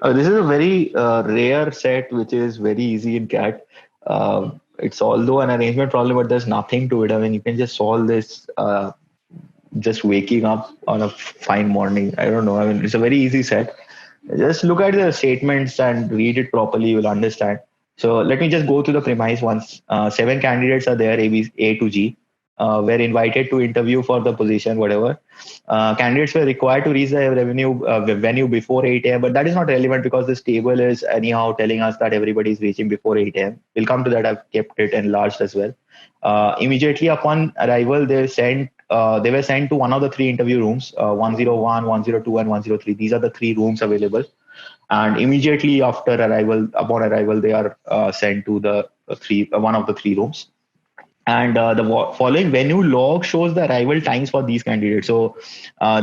This is a very rare set, which is very easy in CAT. It's although an arrangement problem, but there's nothing to it. I mean, you can just solve this just waking up on a fine morning. I don't know. I mean, it's a very easy set. Just look at the statements and read it properly. You will understand. So let me just go through the premise once. Seven candidates are there, A to G. Were invited to interview for the position, whatever. Candidates were required to reach the venue before 8 a.m. But that is not relevant because this table is anyhow telling us that everybody is reaching before 8 a.m. We'll come to that. I've kept it enlarged as well. Immediately upon arrival, they were sent to one of the three interview rooms, 101, 102, and 103. These are the three rooms available. And immediately upon arrival, they are sent to the one of the three rooms. And the following venue log shows the arrival times for these candidates. So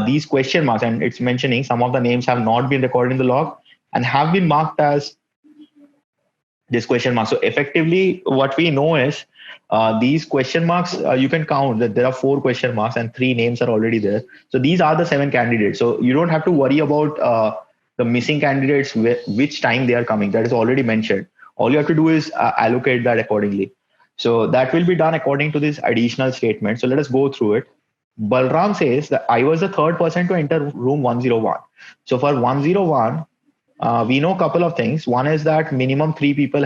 these question marks, and it's mentioning some of the names have not been recorded in the log and have been marked as this question mark. So effectively, what we know is these question marks, you can count that there are four question marks and three names are already there. So these are the seven candidates. So you don't have to worry about the missing candidates, which time they are coming. That is already mentioned. All you have to do is allocate that accordingly. So that will be done according to this additional statement. So let us go through it. Balram says that I was the third person to enter room 101. So for 101, we know a couple of things. One is that minimum three people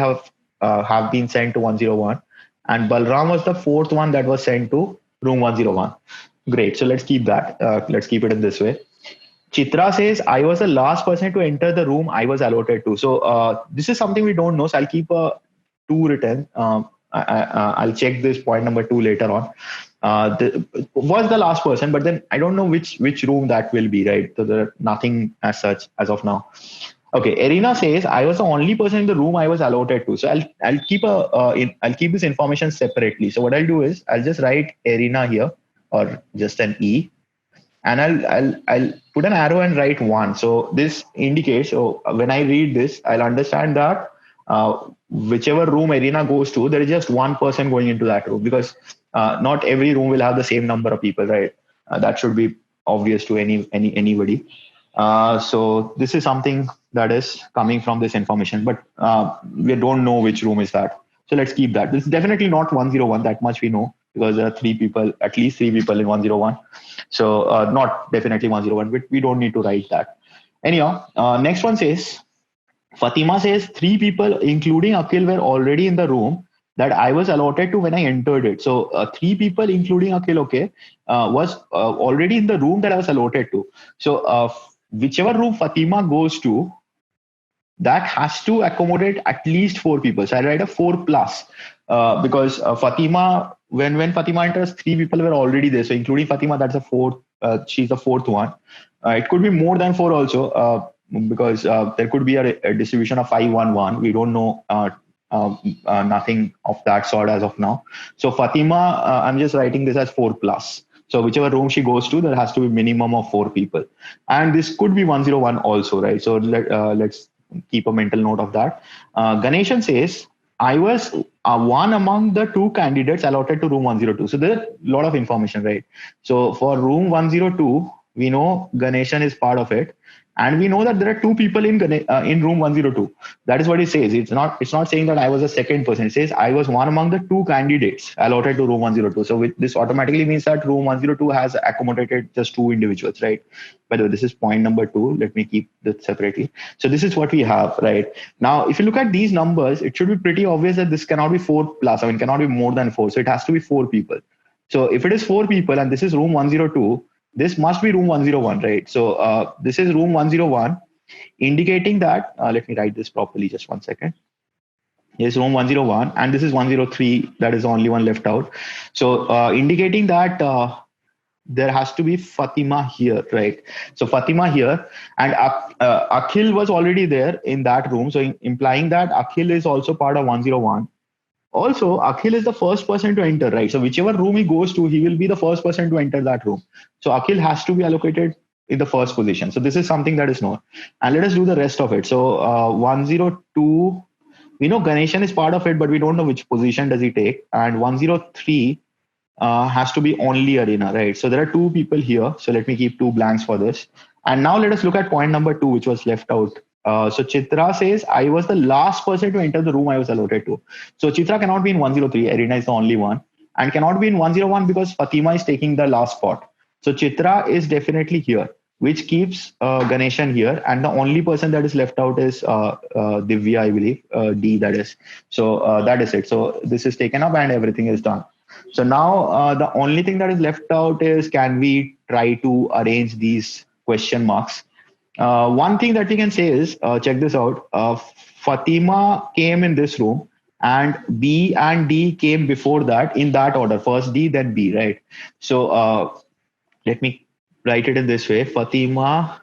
have been sent to 101, and Balram was the fourth one that was sent to room 101. Great. So let's keep that. Let's keep it in this way. Chitra says, I was the last person to enter the room I was allotted to. So this is something we don't know. So I'll keep a two written. I'll check this point number two later on. Was the last person, but then I don't know which room that will be, right? So there's nothing as such as of now. Okay, Erina says I was the only person in the room I was allotted to. So I'll keep this information separately. So what I'll do is I'll just write Erina here or just an E, and I'll put an arrow and write one. So this indicates. So when I read this, I'll understand that whichever room Erina goes to, there is just one person going into that room because not every room will have the same number of people, right? That should be obvious to anybody. So this is something that is coming from this information, but we don't know which room is that. So let's keep that. This is definitely not 101. That much we know because there are three people, at least three people in 101. So not definitely 101, but we don't need to write that. Anyhow, next one says, Fatima says three people, including Akhil, were already in the room that I was allotted to when I entered it. So three people, including Akhil, okay, was already in the room that I was allotted to. So whichever room Fatima goes to, that has to accommodate at least four people. So I write a 4 plus because Fatima, when Fatima enters, three people were already there. So including Fatima, that's a fourth. She's the fourth one. It could be more than four also because there could be a distribution of 5-1-1. We don't know nothing of that sort as of now. So Fatima, I'm just writing this as 4 plus. So whichever room she goes to, there has to be minimum of four people, and this could be 101 also, right? So let's keep a mental note of that. Ganeshan says, I was one among the two candidates allotted to room 102. So there's a lot of information, right? So for room 102, we know Ganeshan is part of it. And we know that there are two people in room 102. That is what it says. It's not saying that I was the second person. It says I was one among the two candidates allotted to room 102. So this automatically means that room 102 has accommodated just two individuals, right? By the way, this is point number two. Let me keep this separately. So this is what we have, right? Now, if you look at these numbers, it should be pretty obvious that this cannot be 4 plus. I mean, cannot be more than four. So it has to be four people. So if it is four people and this is room 102, this must be room 101, right? So this is room 101, indicating that, let me write this properly, just one second. Yes, room 101, and this is 103, that is the only one left out. So indicating that there has to be Fatima here, right? So Fatima here, and Akhil was already there in that room. So implying that Akhil is also part of 101. Also, Akhil is the first person to enter, right? So whichever room he goes to, he will be the first person to enter that room. So Akhil has to be allocated in the first position. So this is something that is known. And let us do the rest of it. So 102, we know Ganeshan is part of it, but we don't know which position does he take. And 103 has to be only Arena, right? So there are two people here. So let me keep two blanks for this. And now let us look at point number two, which was left out So Chitra says, I was the last person to enter the room I was allotted to. So Chitra cannot be in 103. Arena is the only one. And cannot be in 101 because Fatima is taking the last spot. So Chitra is definitely here, which keeps Ganeshan here. And the only person that is left out is Divya, I believe, D that is. So that is it. So this is taken up and everything is done. So now the only thing that is left out is, can we try to arrange these question marks? One thing that we can say is, check this out. Fatima came in this room, and B and D came before that in that order. First D, then B, right? So let me write it in this way. Fatima,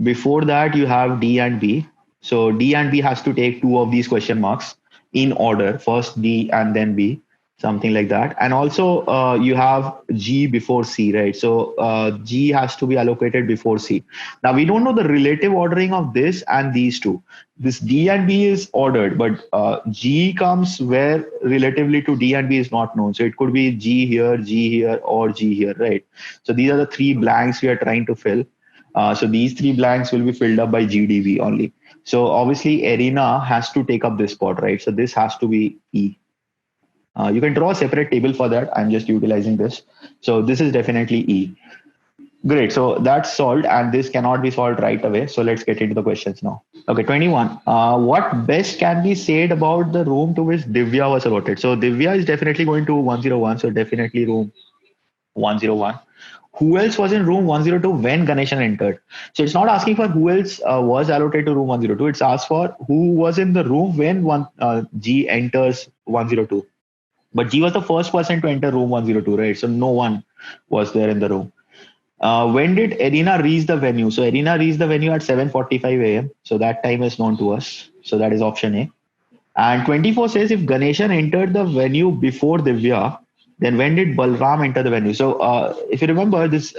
before that you have D and B. So D and B has to take two of these question marks in order. First D and then B, something like that. And also you have G before C, right? So G has to be allocated before C. Now we don't know the relative ordering of this and these two. This D and B is ordered, but G comes where relatively to D and B is not known. So it could be G here, or G here, right? So these are the three blanks we are trying to fill. So these three blanks will be filled up by GDB only. So obviously Arena has to take up this spot, right? So this has to be E. You can draw a separate table for that. I'm just utilizing this. So this is definitely E. Great. So that's solved, and this cannot be solved right away. So let's get into the questions now. Okay, 21. What best can be said about the room to which Divya was allotted? So Divya is definitely going to 101. So definitely room 101. Who else was in room 102 when Ganeshan entered? So it's not asking for who else was allocated to room 102. It's asked for who was in the room when G enters 102. But G was the first person to enter room 102, right? So no one was there in the room. When did Arena reach the venue? So Arena reached the venue at 7:45 a.m. So that time is known to us. So that is option A. And 24 says, if Ganeshan entered the venue before Divya, then when did Balram enter the venue? So if you remember, this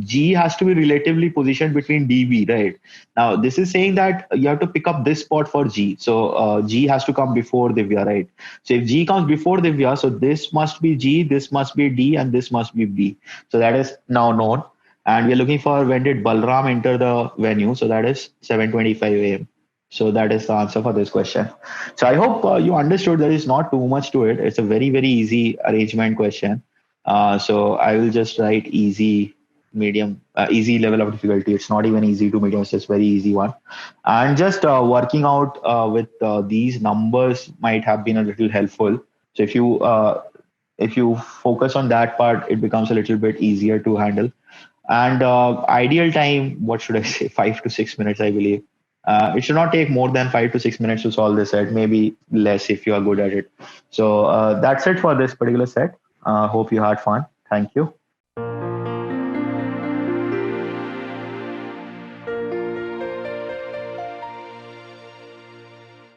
G has to be relatively positioned between DB, right? Now this is saying that you have to pick up this spot for G. So G has to come before Divya, right? So if G comes before Divya, so this must be G, this must be D, and this must be B. So that is now known. And we are looking for when did Balram enter the venue. So that is 7:25 a.m. So that is the answer for this question. So I hope you understood there is not too much to it. It's a very, very easy arrangement question. So I will just write easy, medium, easy level of difficulty. It's not even easy to medium. It's just very easy one. And just working out with these numbers might have been a little helpful. So if you focus on that part, it becomes a little bit easier to handle. And ideal time, what should I say? 5 to 6 minutes, I believe. It should not take more than 5 to 6 minutes to solve this set, maybe less if you are good at it. So that's it for this particular set. Hope you had fun. Thank you.